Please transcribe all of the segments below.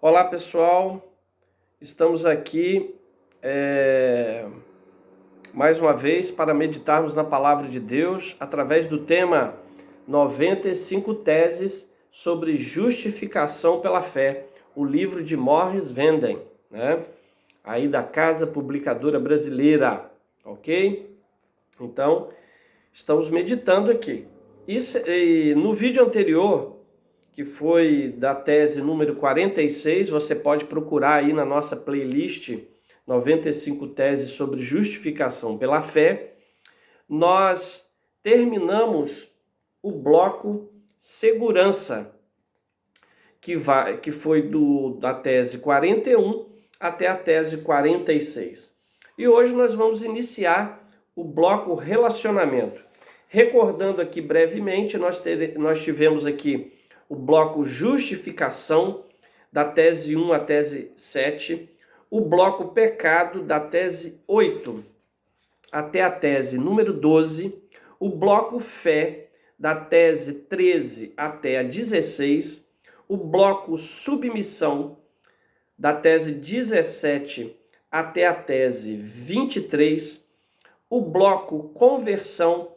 Olá pessoal, estamos aqui mais uma vez para meditarmos na Palavra de Deus através do tema 95 teses sobre justificação pela fé, o livro de Morris Venden, né? Aí da Casa Publicadora Brasileira, ok? Então, estamos meditando aqui. E no vídeo anterior, que foi da tese número 46, você pode procurar aí na nossa playlist 95 teses sobre justificação pela fé. Nós terminamos o bloco segurança, que foi da tese 41 até a tese 46. E hoje nós vamos iniciar o bloco relacionamento. Recordando aqui brevemente, nós tivemos aqui o bloco justificação, da tese 1 à tese 7, o bloco pecado, da tese 8 até a tese número 12, o bloco fé, da tese 13 até a 16, o bloco submissão, da tese 17 até a tese 23, o bloco conversão,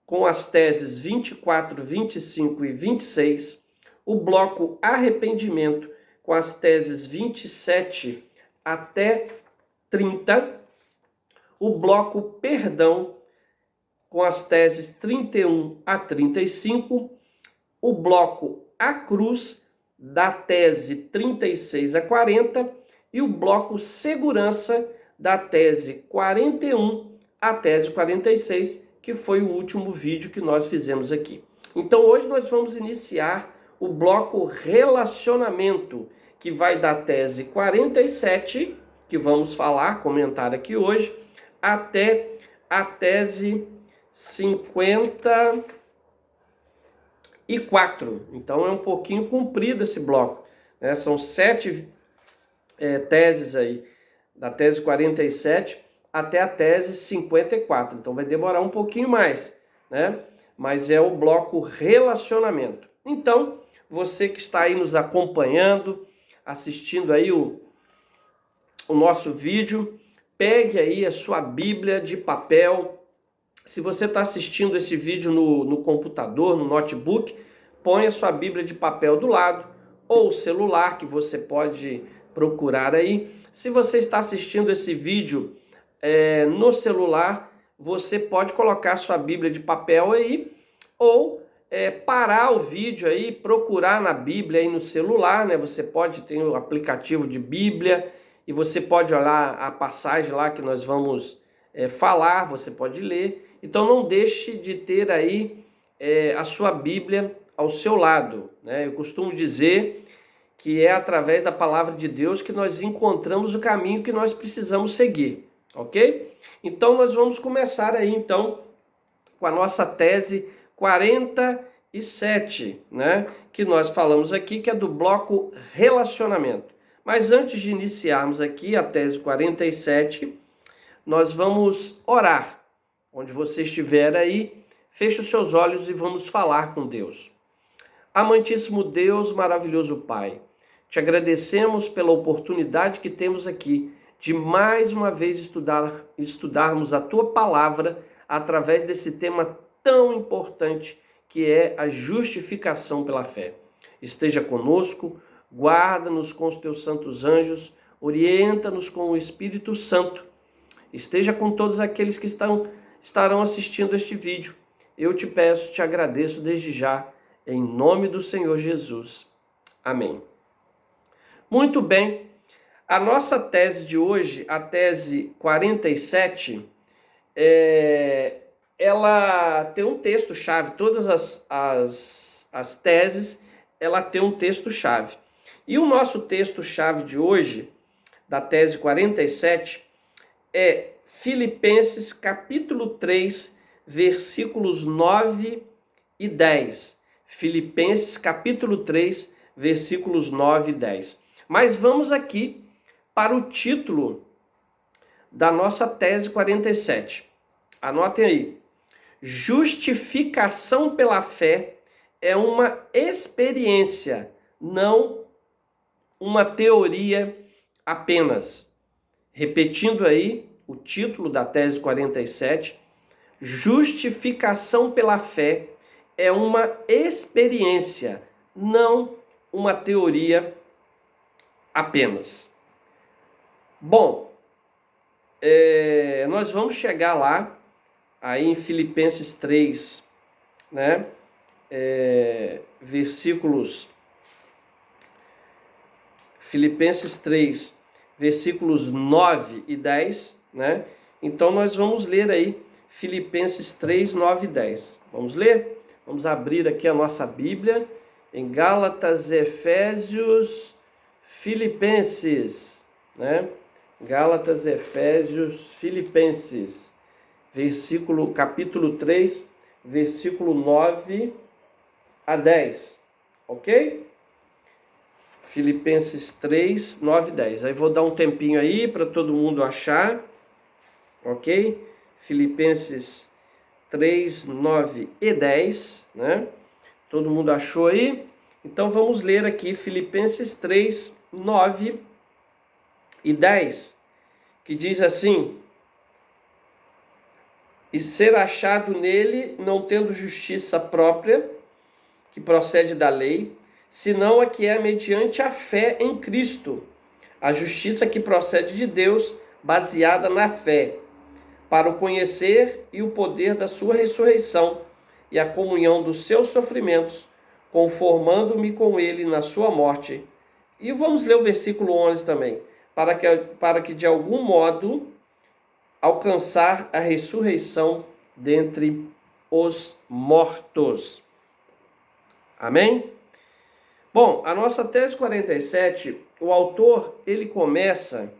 com as teses 24, 25 e 26, o bloco arrependimento, com as teses 27 até 30, o bloco perdão, com as teses 31 a 35, o bloco a cruz, da tese 36 a 40, e o bloco segurança, da tese 41 à tese 46, que foi o último vídeo que nós fizemos aqui. Então hoje nós vamos iniciar o bloco relacionamento, que vai da tese 47, que vamos comentar aqui hoje, até a tese 54. Então é um pouquinho comprido esse bloco, né? São 7 teses aí, da tese 47 até a tese 54. Então vai demorar um pouquinho mais, né? Mas é o bloco relacionamento. Então, você que está aí nos acompanhando, assistindo aí o nosso vídeo, pegue aí a sua Bíblia de papel. Se você está assistindo esse vídeo no computador, no notebook, põe a sua Bíblia de papel do lado, ou o celular, que você pode procurar aí. Se você está assistindo esse vídeo no celular, você pode colocar sua Bíblia de papel aí, ou parar o vídeo aí, procurar na Bíblia aí no celular, né? Você pode ter o aplicativo de Bíblia e você pode olhar a passagem lá que nós vamos falar, você pode ler. Então não deixe de ter aí a sua Bíblia ao seu lado, né? Eu costumo dizer que é através da palavra de Deus que nós encontramos o caminho que nós precisamos seguir. Ok? Então nós vamos começar aí então com a nossa tese 47, né? Que nós falamos aqui, que é do bloco relacionamento. Mas antes de iniciarmos aqui a tese 47, nós vamos orar. Onde você estiver aí, feche os seus olhos e vamos falar com Deus. Amantíssimo Deus, maravilhoso Pai, te agradecemos pela oportunidade que temos aqui de mais uma vez estudarmos a Tua Palavra através desse tema tão importante que é a justificação pela fé. Esteja conosco, guarda-nos com os Teus santos anjos, orienta-nos com o Espírito Santo. Esteja com todos aqueles que estarão assistindo este vídeo. Eu te peço, te agradeço desde já, em nome do Senhor Jesus. Amém. Muito bem. A nossa tese de hoje, a tese 47, ela tem um texto-chave. Todas as teses, ela tem um texto-chave. E o nosso texto-chave de hoje, da tese 47, é Filipenses capítulo 3, versículos 9 e 10. Filipenses capítulo 3, versículos 9 e 10. Mas vamos aqui para o título da nossa tese 47. Anotem aí. Justificação pela fé é uma experiência, não uma teoria apenas. Repetindo aí o título da tese 47, justificação pela fé é uma experiência, não uma teoria apenas. Bom, nós vamos chegar lá, aí em Filipenses 3, né? Filipenses 3, versículos 9 e 10, né? Então nós vamos ler aí Filipenses 3, 9 e 10. Vamos ler? Vamos abrir aqui a nossa Bíblia em Gálatas, Efésios, Filipenses, né? Gálatas, Efésios, Filipenses, capítulo 3, versículo 9 a 10, ok? Filipenses 3, 9 e 10. Aí vou dar um tempinho aí para todo mundo achar, ok? Filipenses 3, 9 e 10, né? Todo mundo achou aí? Então vamos ler aqui Filipenses 3, 9 e 10, que diz assim: e ser achado nele, não tendo justiça própria, que procede da lei, senão a que é mediante a fé em Cristo, a justiça que procede de Deus, baseada na fé, para o conhecer e o poder da sua ressurreição e a comunhão dos seus sofrimentos, conformando-me com ele na sua morte. E vamos ler o versículo 11 também, para que de algum modo alcançar a ressurreição dentre os mortos. Amém? Bom, a nossa tese 47, o autor, ele começa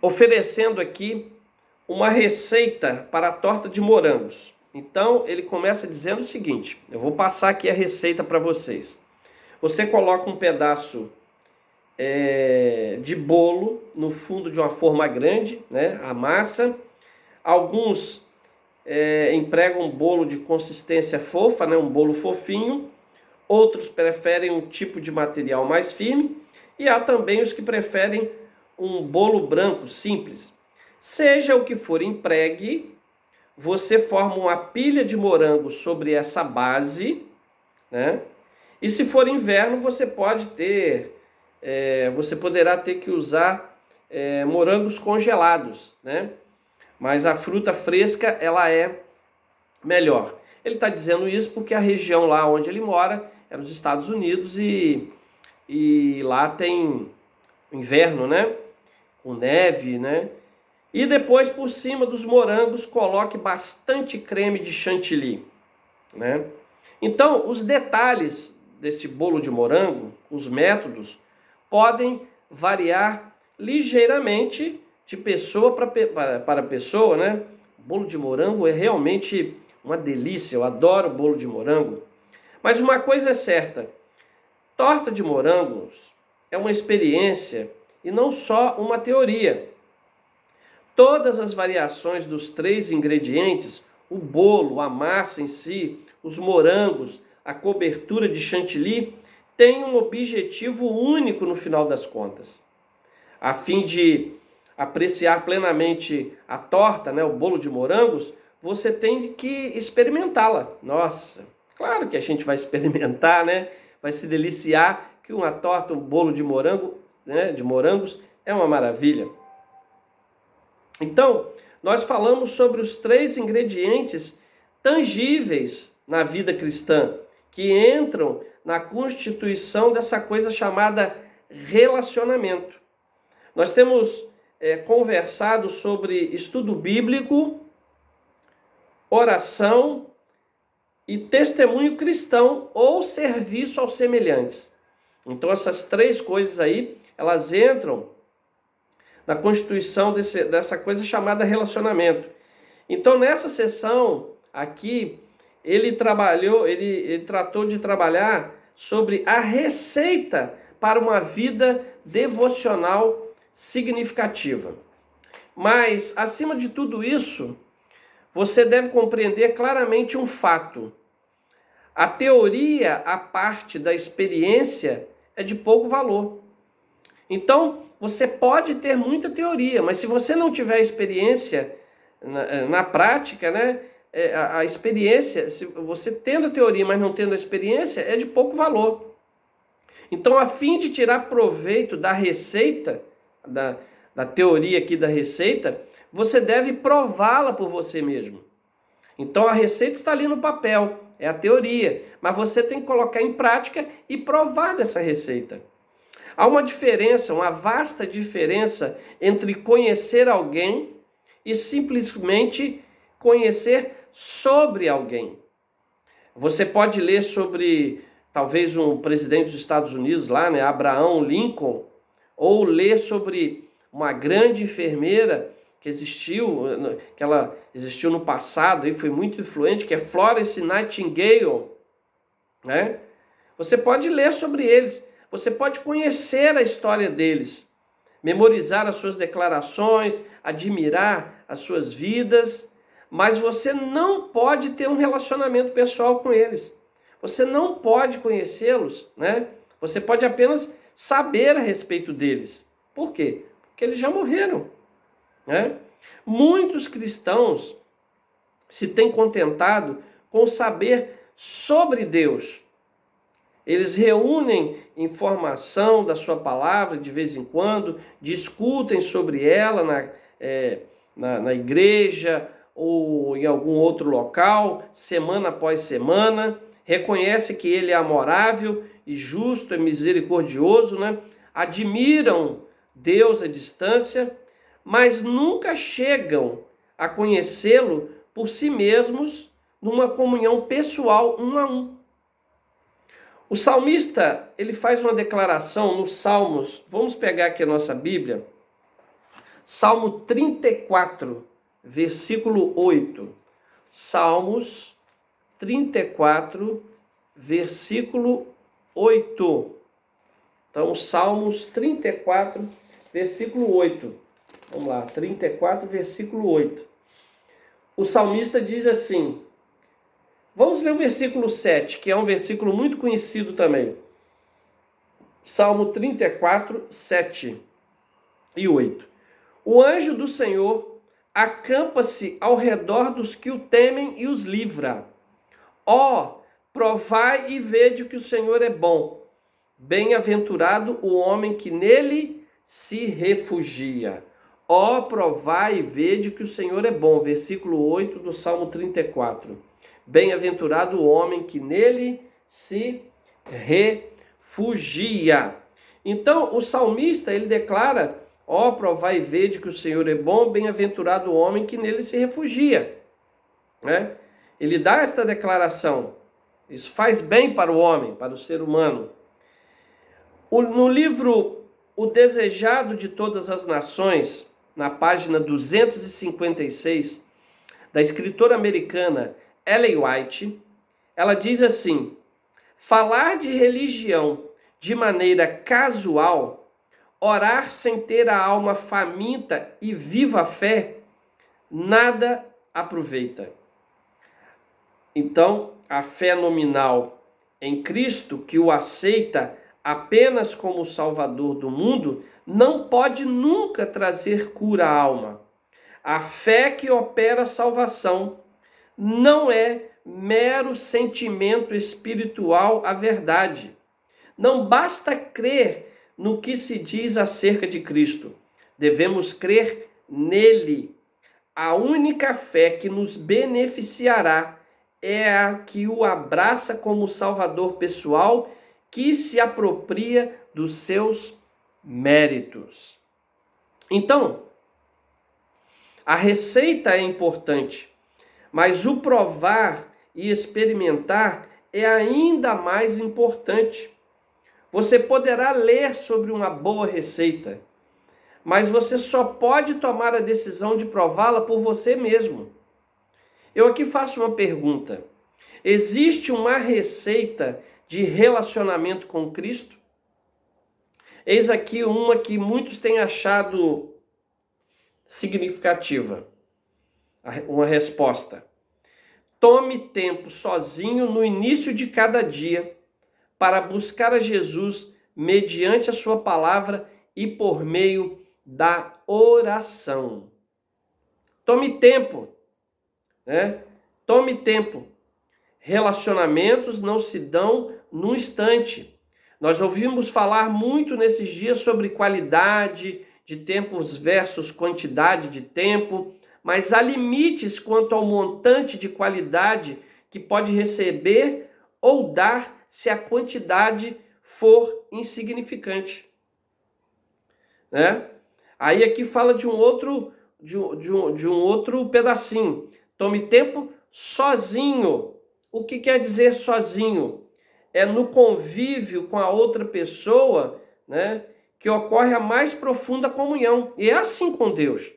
oferecendo aqui uma receita para a torta de morangos. Então, ele começa dizendo o seguinte, eu vou passar aqui a receita para vocês. Você coloca um pedaço de bolo no fundo de uma forma grande, né? A massa. Alguns empregam um bolo de consistência fofa, né? Um bolo fofinho. Outros preferem um tipo de material mais firme. E há também os que preferem um bolo branco simples. Seja o que for, empregue. Você forma uma pilha de morango sobre essa base, né? E se for inverno, você poderá ter que usar morangos congelados, né? Mas a fruta fresca, ela é melhor. Ele está dizendo isso porque a região lá onde ele mora é nos Estados Unidos e lá tem inverno, né? Com neve, né? E depois, por cima dos morangos, coloque bastante creme de chantilly, né? Então, os detalhes desse bolo de morango, os métodos, podem variar ligeiramente de pessoa para pessoa, né? O bolo de morango é realmente uma delícia, eu adoro bolo de morango. Mas uma coisa é certa, torta de morangos é uma experiência e não só uma teoria. Todas as variações dos 3 ingredientes, o bolo, a massa em si, os morangos, a cobertura de chantilly, têm um objetivo único no final das contas. A fim de apreciar plenamente a torta, né, o bolo de morangos, você tem que experimentá-la. Nossa, claro que a gente vai experimentar, né? Vai se deliciar que uma torta, um bolo de morango, né, de morangos, é uma maravilha. Então, nós falamos sobre os 3 ingredientes tangíveis na vida cristã, que entram na constituição dessa coisa chamada relacionamento. Nós temos conversado sobre estudo bíblico, oração e testemunho cristão ou serviço aos semelhantes. Então essas 3 coisas aí, elas entram na constituição dessa coisa chamada relacionamento. Então nessa sessão aqui, ele tratou de trabalhar sobre a receita para uma vida devocional significativa. Mas, acima de tudo isso, você deve compreender claramente um fato. A teoria, a parte da experiência, é de pouco valor. Então, você pode ter muita teoria, mas se você não tiver experiência na prática, né, a experiência, se você tendo a teoria, mas não tendo a experiência, é de pouco valor. Então, a fim de tirar proveito da receita, da teoria aqui da receita, você deve prová-la por você mesmo. Então, a receita está ali no papel, é a teoria, mas você tem que colocar em prática e provar dessa receita. Há uma diferença, uma vasta diferença entre conhecer alguém e simplesmente conhecer sobre alguém. Você pode ler sobre, talvez, um presidente dos Estados Unidos lá, né, Abraham Lincoln, ou ler sobre uma grande enfermeira que ela existiu no passado e foi muito influente, que é Florence Nightingale, né? Você pode ler sobre eles, você pode conhecer a história deles, memorizar as suas declarações, admirar as suas vidas, mas você não pode ter um relacionamento pessoal com eles. Você não pode conhecê-los, né? Você pode apenas saber a respeito deles. Por quê? Porque eles já morreram, né? Muitos cristãos se têm contentado com saber sobre Deus. Eles reúnem informação da sua palavra de vez em quando, discutem sobre ela na igreja ou em algum outro local, semana após semana, reconhece que ele é amorável e justo, é misericordioso, né? Admiram Deus à distância, mas nunca chegam a conhecê-lo por si mesmos numa comunhão pessoal um a um. O salmista, ele faz uma declaração nos Salmos, vamos pegar aqui a nossa Bíblia, Salmo 34, versículo 8. Salmos 34, versículo 8. Então, Salmos 34, versículo 8. Vamos lá, 34, versículo 8. O salmista diz assim, vamos ler o versículo 7, que é um versículo muito conhecido também. Salmo 34, 7 e 8. O anjo do Senhor acampa-se ao redor dos que o temem e os livra. Ó, provai e vede que o Senhor é bom. Bem-aventurado o homem que nele se refugia. Ó, provai e vede que o Senhor é bom. Versículo 8 do Salmo 34. Bem-aventurado o homem que nele se refugia. Então, o salmista, ele declara, ó, provai e vede que o Senhor é bom, bem-aventurado o homem que nele se refugia. Né? Ele dá esta declaração. Isso faz bem para o homem, para o ser humano. No livro O Desejado de Todas as Nações, na página 256, da escritora americana Ellen White, ela diz assim, falar de religião de maneira casual, orar sem ter a alma faminta e viva a fé, nada aproveita. Então, a fé nominal em Cristo, que o aceita apenas como o Salvador do mundo, não pode nunca trazer cura à alma. A fé que opera a salvação não é mero sentimento espiritual à verdade. Não basta crer no que se diz acerca de Cristo. Devemos crer nele. A única fé que nos beneficiará é a que o abraça como Salvador pessoal, que se apropria dos seus méritos. Então, a receita é importante, mas o provar e experimentar é ainda mais importante. Você poderá ler sobre uma boa receita, mas você só pode tomar a decisão de prová-la por você mesmo. Eu aqui faço uma pergunta. Existe uma receita de relacionamento com Cristo? Eis aqui uma que muitos têm achado significativa. Uma resposta. Tome tempo sozinho no início de cada dia para buscar a Jesus mediante a sua palavra e por meio da oração. Tome tempo, né? Tome tempo. Relacionamentos não se dão num instante. Nós ouvimos falar muito nesses dias sobre qualidade de tempos versus quantidade de tempo, mas há limites quanto ao montante de qualidade que pode receber ou dar se a quantidade for insignificante, né? Aí aqui fala de um outro pedacinho. Tome tempo sozinho. O que quer dizer sozinho? É no convívio com a outra pessoa, né, que ocorre a mais profunda comunhão. E é assim com Deus.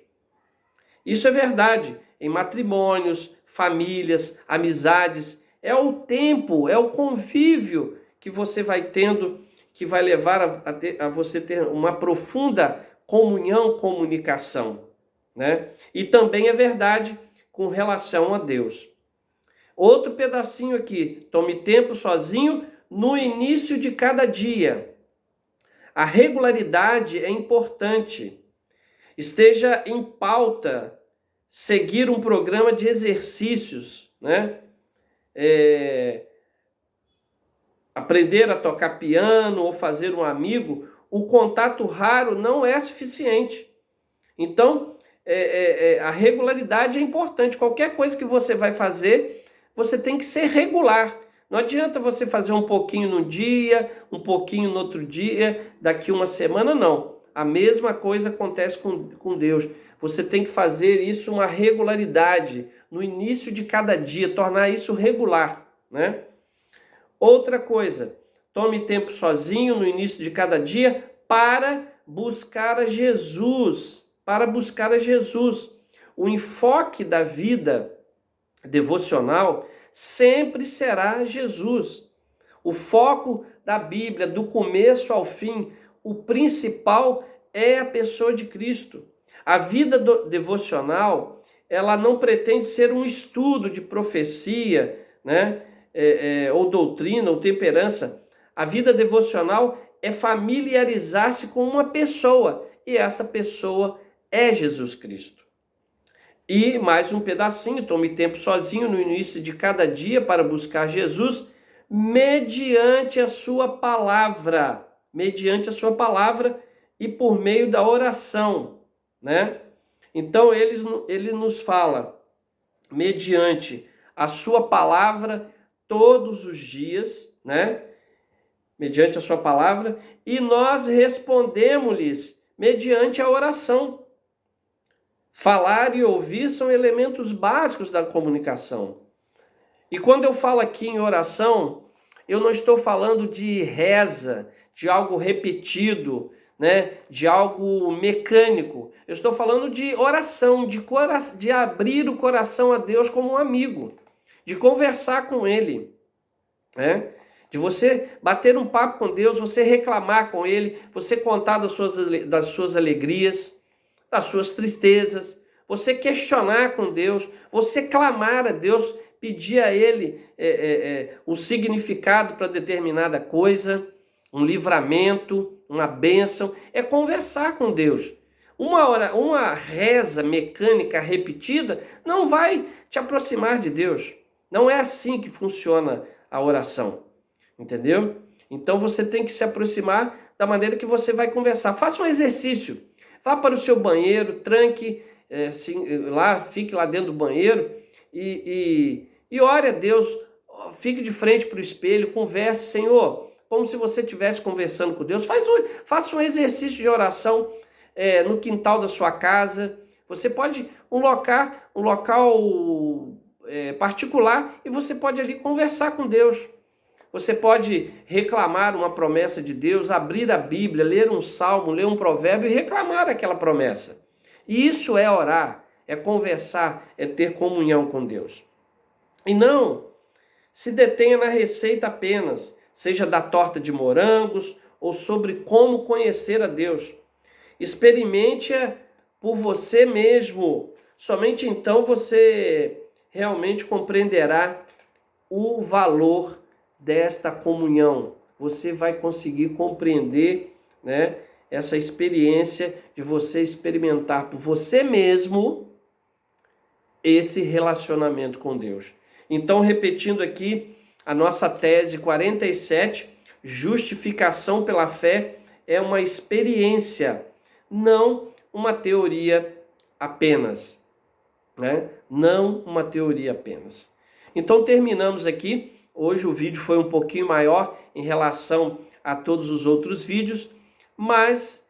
Isso é verdade em matrimônios, famílias, amizades. É o tempo, é o convívio que você vai tendo, que vai levar a você ter uma profunda comunhão, comunicação, né? E também é verdade com relação a Deus. Outro pedacinho aqui, tome tempo sozinho no início de cada dia. A regularidade é importante. Esteja em pauta seguir um programa de exercícios, né? Aprender a tocar piano ou fazer um amigo, o contato raro não é suficiente. Então, a regularidade é importante. Qualquer coisa que você vai fazer, você tem que ser regular. Não adianta você fazer um pouquinho num dia, um pouquinho no outro dia, daqui uma semana, não. A mesma coisa acontece com Deus. Você tem que fazer isso uma regularidade, no início de cada dia, tornar isso regular, né? Outra coisa, tome tempo sozinho no início de cada dia para buscar a Jesus. Para buscar a Jesus. O enfoque da vida devocional sempre será Jesus. O foco da Bíblia, do começo ao fim, o principal é a pessoa de Cristo. A vida devocional, ela não pretende ser um estudo de profecia, né? Ou doutrina, ou temperança. A vida devocional é familiarizar-se com uma pessoa, e essa pessoa é Jesus Cristo. E mais um pedacinho, tome tempo sozinho no início de cada dia para buscar Jesus mediante a sua palavra, e por meio da oração, né? Então ele nos fala mediante a sua palavra todos os dias, né? Mediante a sua palavra, e nós respondemos-lhes mediante a oração. Falar e ouvir são elementos básicos da comunicação. E quando eu falo aqui em oração, eu não estou falando de reza, de algo repetido, né? De algo mecânico. Eu estou falando de oração, de abrir o coração a Deus como um amigo, de conversar com Ele, né? De você bater um papo com Deus, você reclamar com Ele, você contar das suas alegrias, das suas tristezas, você questionar com Deus, você clamar a Deus, pedir a Ele um significado para determinada coisa, um livramento, uma bênção, é conversar com Deus. Uma reza mecânica repetida não vai te aproximar de Deus. Não é assim que funciona a oração, entendeu? Então você tem que se aproximar da maneira que você vai conversar. Faça um exercício. Vá para o seu banheiro, tranque lá, fique lá dentro do banheiro e ore a Deus. Fique de frente para o espelho, converse, Senhor, como se você estivesse conversando com Deus. Faça um exercício de oração no quintal da sua casa. Você pode um local particular, e você pode ali conversar com Deus. Você pode reclamar uma promessa de Deus, abrir a Bíblia, ler um salmo, ler um provérbio e reclamar aquela promessa. E isso é orar, é conversar, é ter comunhão com Deus. E não se detenha na receita apenas, seja da torta de morangos ou sobre como conhecer a Deus. Experimente-a por você mesmo. Somente então você realmente compreenderá o valor desta comunhão. Você vai conseguir compreender, né, essa experiência de você experimentar por você mesmo esse relacionamento com Deus. Então, repetindo aqui a nossa tese 47, justificação pela fé é uma experiência, não uma teoria apenas, né? Não uma teoria apenas. Então, terminamos aqui. Hoje o vídeo foi um pouquinho maior em relação a todos os outros vídeos, mas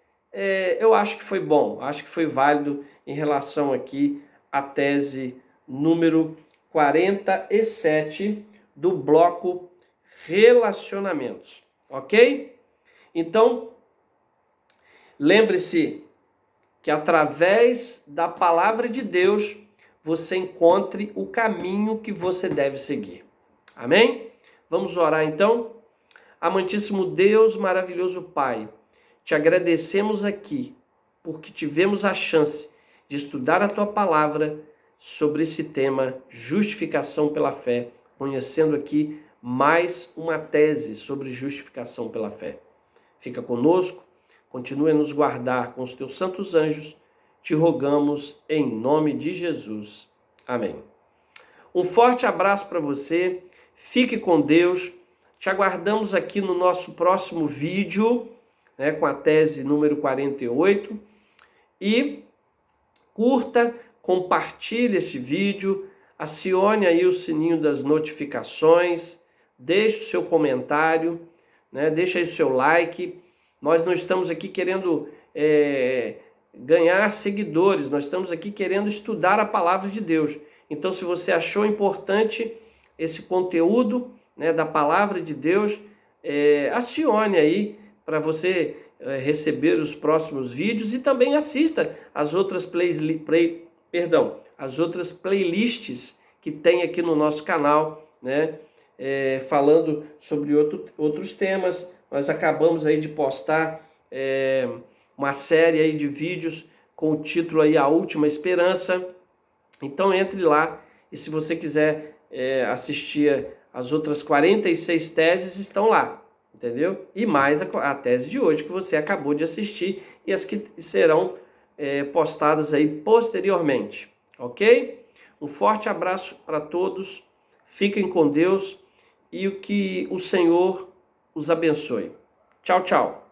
eu acho que foi bom, acho que foi válido em relação aqui à tese número 47 do bloco relacionamentos, ok? Então, lembre-se que através da palavra de Deus você encontre o caminho que você deve seguir. Amém? Vamos orar então? Amantíssimo Deus, maravilhoso Pai, te agradecemos aqui porque tivemos a chance de estudar a tua palavra sobre esse tema, justificação pela fé, conhecendo aqui mais uma tese sobre justificação pela fé. Fica conosco, continue a nos guardar com os teus santos anjos, te rogamos em nome de Jesus. Amém. Um forte abraço para você, fique com Deus, te aguardamos aqui no nosso próximo vídeo, né, com a tese número 48, e curta, compartilhe este vídeo, acione aí o sininho das notificações, deixe o seu comentário, né, deixe aí o seu like. Nós não estamos aqui querendo ganhar seguidores, nós estamos aqui querendo estudar a palavra de Deus. Então, se você achou importante esse conteúdo, né, da palavra de Deus, acione aí para você receber os próximos vídeos e também assista as outras playlists que tem aqui no nosso canal, né, falando sobre outros temas. Nós acabamos aí de postar uma série aí de vídeos com o título aí A Última Esperança. Então entre lá e se você quiser assistir as outras 46 teses, estão lá, entendeu? E mais a tese de hoje que você acabou de assistir e as que serão postadas aí posteriormente, ok? Um forte abraço para todos, fiquem com Deus e que o Senhor os abençoe. Tchau, tchau.